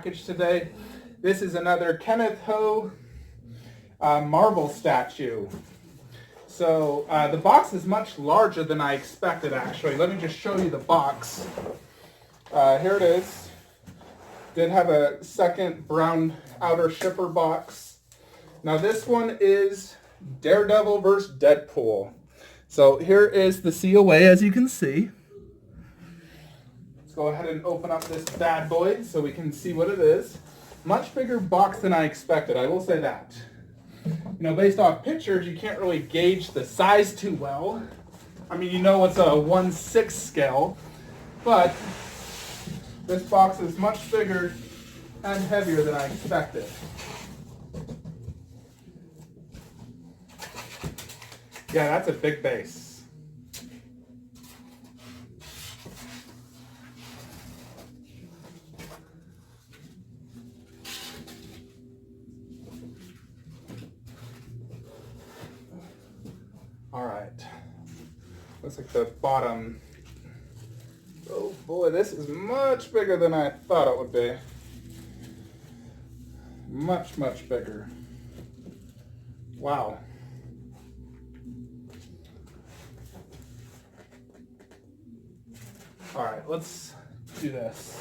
package today. This is another Kenneth Ho Marvel statue. So the box is much larger than I expected, actually. Let me just show you the box. Here it is. Did have a second brown outer shipper box. Now this one is Daredevil versus Deadpool. So here is the COA, as you can see. Let's go ahead and open up this bad boy so we can see what it is. Much bigger box than I expected, I will say that. You know, based off pictures, you can't really gauge the size too well. I mean, you know it's a 1/6 scale, but this box is much bigger and heavier than I expected. Yeah, that's a big base. All right. Looks like the bottom. Oh boy, this is much bigger than I thought it would be. Much, much bigger. Wow. All right, let's do this.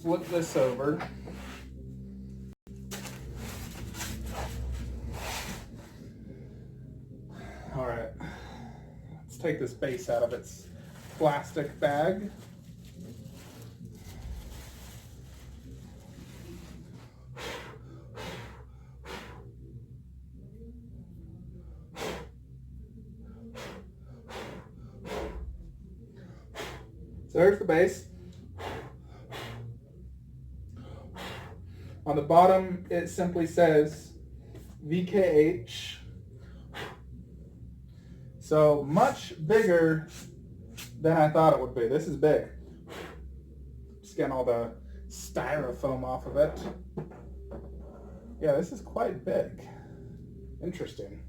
Flip this over. All right, let's take this base out of its plastic bag. So there's the base. On the bottom, it simply says VKH. So much bigger than I thought it would be. This is big. Just getting all the styrofoam off of it. Yeah, this is quite big. Interesting.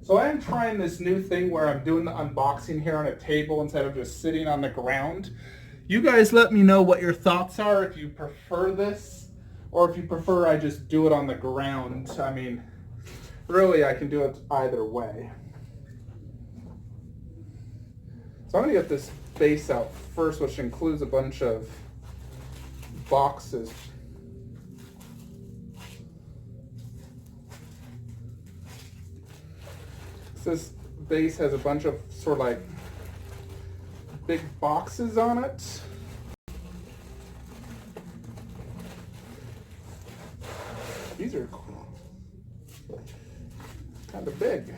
So I am trying this new thing where I'm doing the unboxing here on a table instead of just sitting on the ground. You guys let me know what your thoughts are, if you prefer this, or if you prefer I just do it on the ground. I mean, really I can do it either way. So I'm going to get this base out first, which includes a bunch of boxes. This base has a bunch of sort of like big boxes on it. These are kind of big.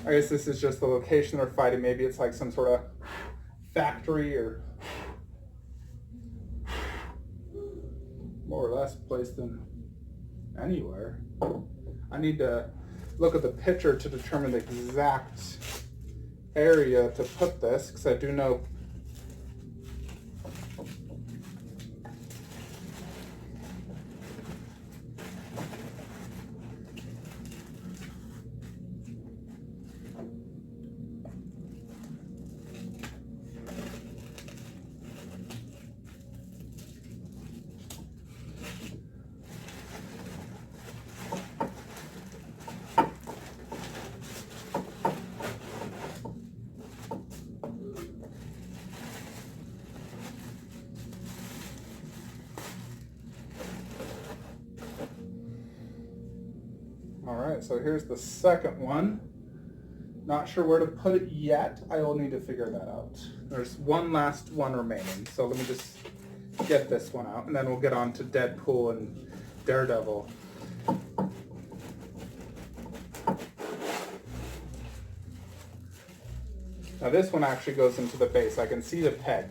I guess this is just the location they're fighting. Maybe it's like some sort of factory or more or less placed in anywhere. I need to look at the picture to determine the exact area to put this, because I do know Alright, so here's the second one. Not sure where to put it yet. I will need to figure that out. There's one last one remaining, so let me just get this one out, and then we'll get on to Deadpool and Daredevil. Now this one actually goes into the base. I can see the peg.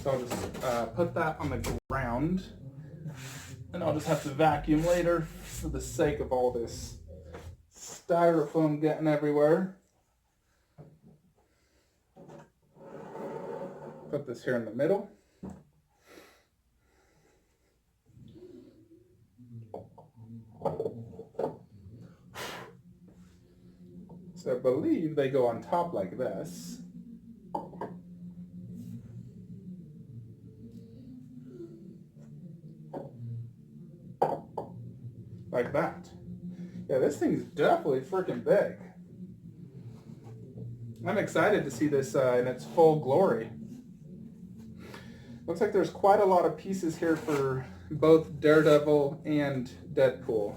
So I'll just put that on the ground. And I'll just have to vacuum later for the sake of all this styrofoam getting everywhere. Put this here in the middle. So I believe they go on top like this. Like that. Yeah, this thing's definitely freaking big. I'm excited to see this in its full glory. Looks like there's quite a lot of pieces here for both Daredevil and Deadpool.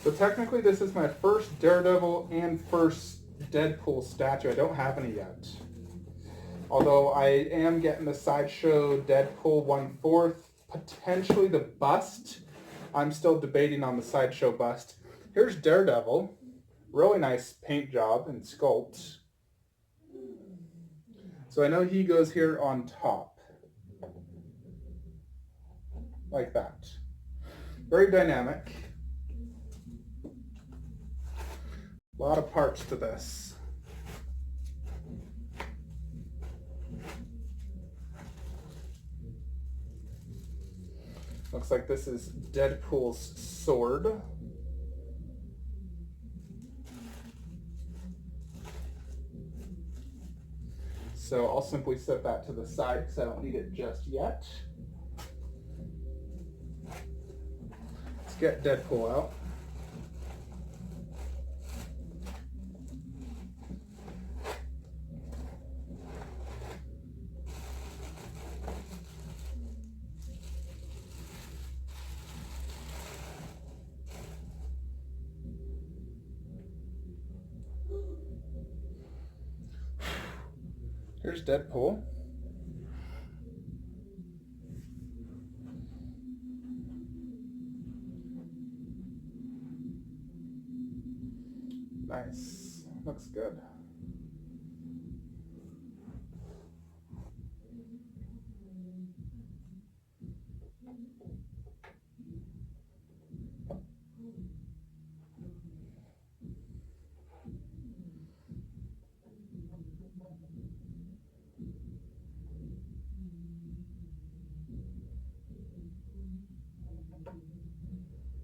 So technically this is my first Daredevil and first Deadpool statue. I don't have any yet. Although I am getting the Sideshow Deadpool 1/4, potentially the bust. I'm still debating on the Sideshow bust. Here's Daredevil. Really nice paint job and sculpt. So I know he goes here on top. Like that. Very dynamic. A lot of parts to this. Looks like this is Deadpool's sword. So I'll simply set that to the side because I don't need it just yet. Let's get Deadpool out. Here's Deadpool. Nice. Looks good.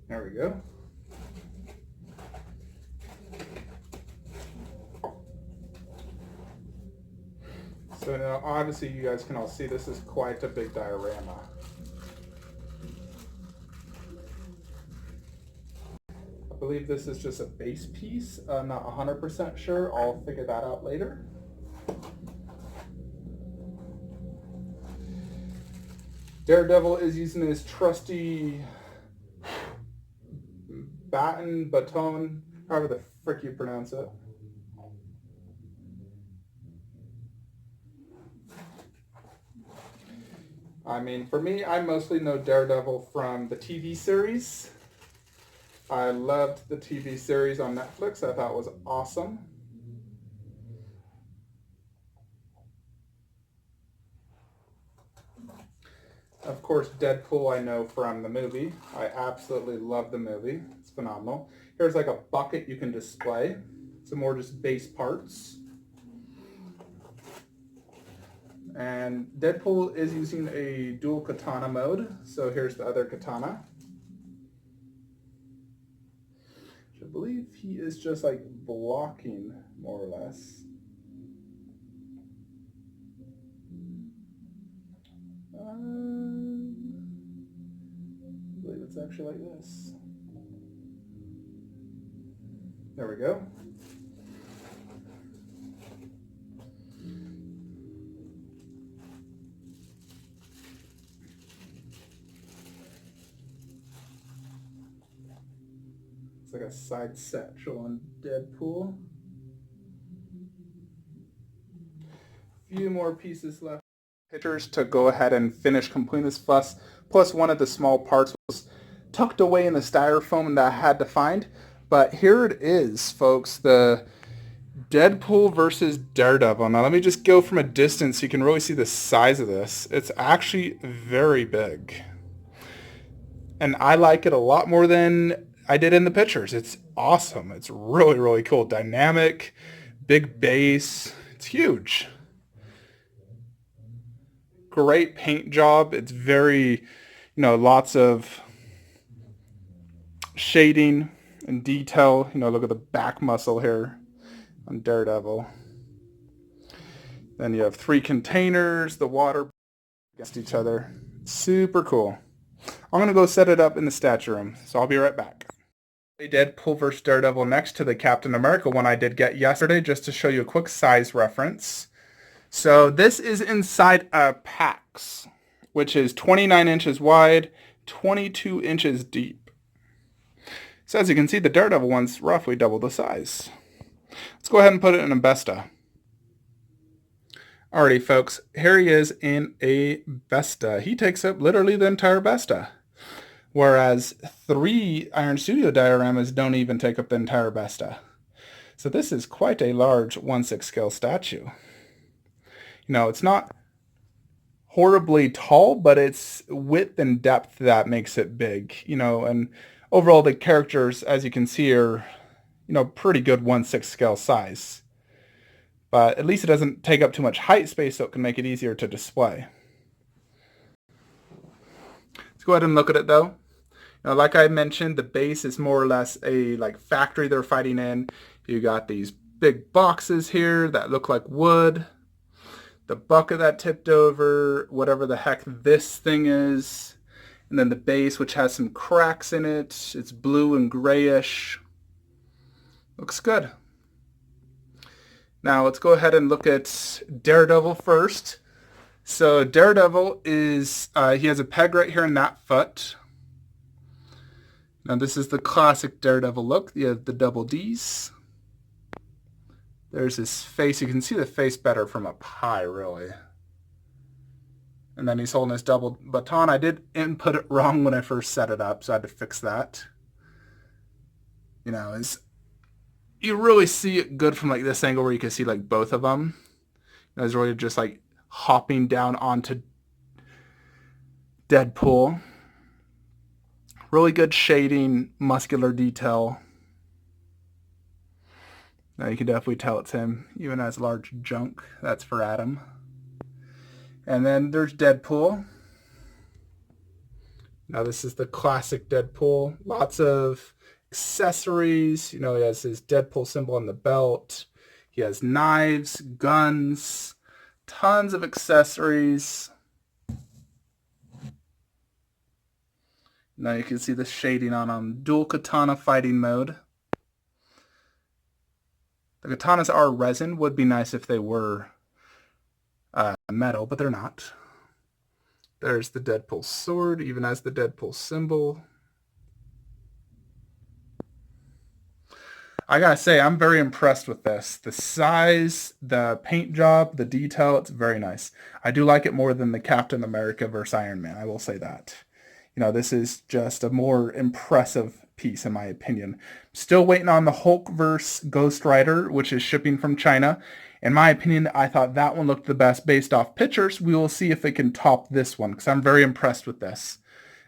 There we go. So now obviously you guys can all see this is quite a big diorama. I believe this is just a base piece. I'm not 100% sure. I'll figure that out later. Daredevil is using his trusty baton, however the frick you pronounce it. I mean, for me, I mostly know Daredevil from the TV series. I loved the TV series on Netflix. I thought it was awesome. Of course, Deadpool I know from the movie. I absolutely love the movie. It's phenomenal. Here's like a bucket you can display. Some more just base parts. And Deadpool is using a dual katana mode. So here's the other katana. I believe he is just like blocking more or less. I believe it's actually like this. There we go. It's like a side satchel on Deadpool. few more pieces left. Pictures to go ahead and finish completing this fuss. Plus one of the small parts was tucked away in the styrofoam that I had to find. But here it is, folks. The Deadpool versus Daredevil. Now let me just go from a distance so you can really see the size of this. It's actually very big. And I like it a lot more than I did in the pictures. It's awesome. It's really, really cool. Dynamic, big base. It's huge. Great paint job. It's very, lots of shading and detail. Look at the back muscle here on Daredevil. Then you have 3 containers, the water against each other. Super cool. I'm going to go set it up in the statue room, so I'll be right back. Deadpool vs. Daredevil next to the Captain America one I did get yesterday, just to show you a quick size reference. So this is inside a PAX, which is 29 inches wide, 22 inches deep. So as you can see, the Daredevil one's roughly double the size. Let's go ahead and put it in a Besta. Alrighty, folks, here he is in a Besta. He takes up literally the entire Besta, whereas 3 Iron Studio dioramas don't even take up the entire Besta. So this is quite a large 1/6 scale statue. It's not horribly tall, but it's width and depth that makes it big, and overall the characters, as you can see, are, pretty good 1/6 scale size. But at least it doesn't take up too much height space, so it can make it easier to display. Let's go ahead and look at it though. Like I mentioned, the base is more or less a factory they're fighting in. You got these big boxes here that look like wood. The bucket that tipped over, whatever the heck this thing is. And then the base, which has some cracks in it. It's blue and grayish. Looks good. Now let's go ahead and look at Daredevil first. So Daredevil is, he has a peg right here in that foot. Now this is the classic Daredevil look. You have the double D's. There's his face. You can see the face better from up high, really. And then he's holding his double baton. I did input it wrong when I first set it up, so I had to fix that. You really see it good from this angle where you can see both of them. It's really just hopping down onto Deadpool. Really good shading, muscular detail. Now you can definitely tell it's him, even has large junk. That's for Adam. And then there's Deadpool. Now this is the classic Deadpool. Lots of accessories. He has his Deadpool symbol on the belt. He has knives, guns, tons of accessories. Now you can see the shading on him. Dual katana fighting mode. The katanas are resin. Would be nice if they were metal, but they're not. There's the Deadpool sword, even has the Deadpool symbol. I gotta say, I'm very impressed with this. The size, the paint job, the detail, it's very nice. I do like it more than the Captain America vs. Iron Man, I will say that. This is just a more impressive piece in my opinion. Still waiting on the Hulk vs. Ghost Rider, which is shipping from China. In my opinion, I thought that one looked the best based off pictures. We will see if it can top this one, because I'm very impressed with this.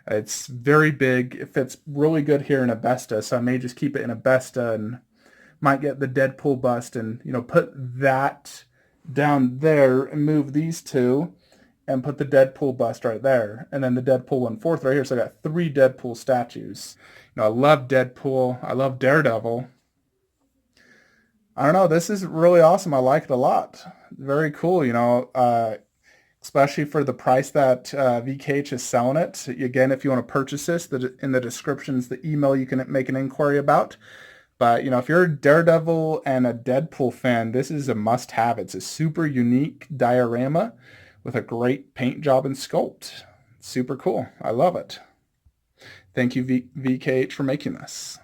It's very big. It fits really good here in a Besta, so I may just keep it in a Besta and might get the Deadpool bust and, put that down there and move these two and put the Deadpool bust right there. And then the Deadpool 1/4 right here. So I got 3 Deadpool statues. I love Deadpool. I love Daredevil. I don't know. This is really awesome. I like it a lot. Very cool, especially for the price that VKH is selling it. Again, if you want to purchase this, in the description is the email you can make an inquiry about. But, if you're a Daredevil and a Deadpool fan, this is a must-have. It's a super unique diorama with a great paint job and sculpt. Super cool. I love it. Thank you, VKH, for making this.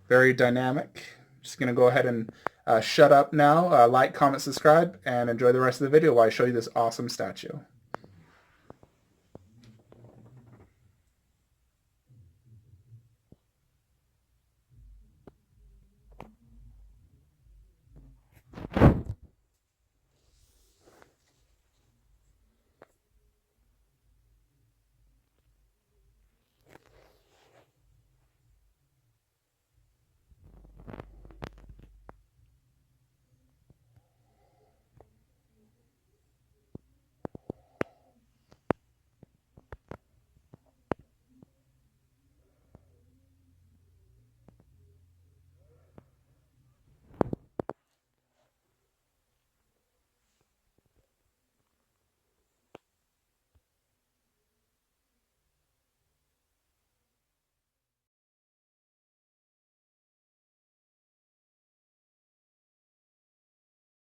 Very dynamic. Just going to go ahead and shut up now, like, comment, subscribe, and enjoy the rest of the video while I show you this awesome statue.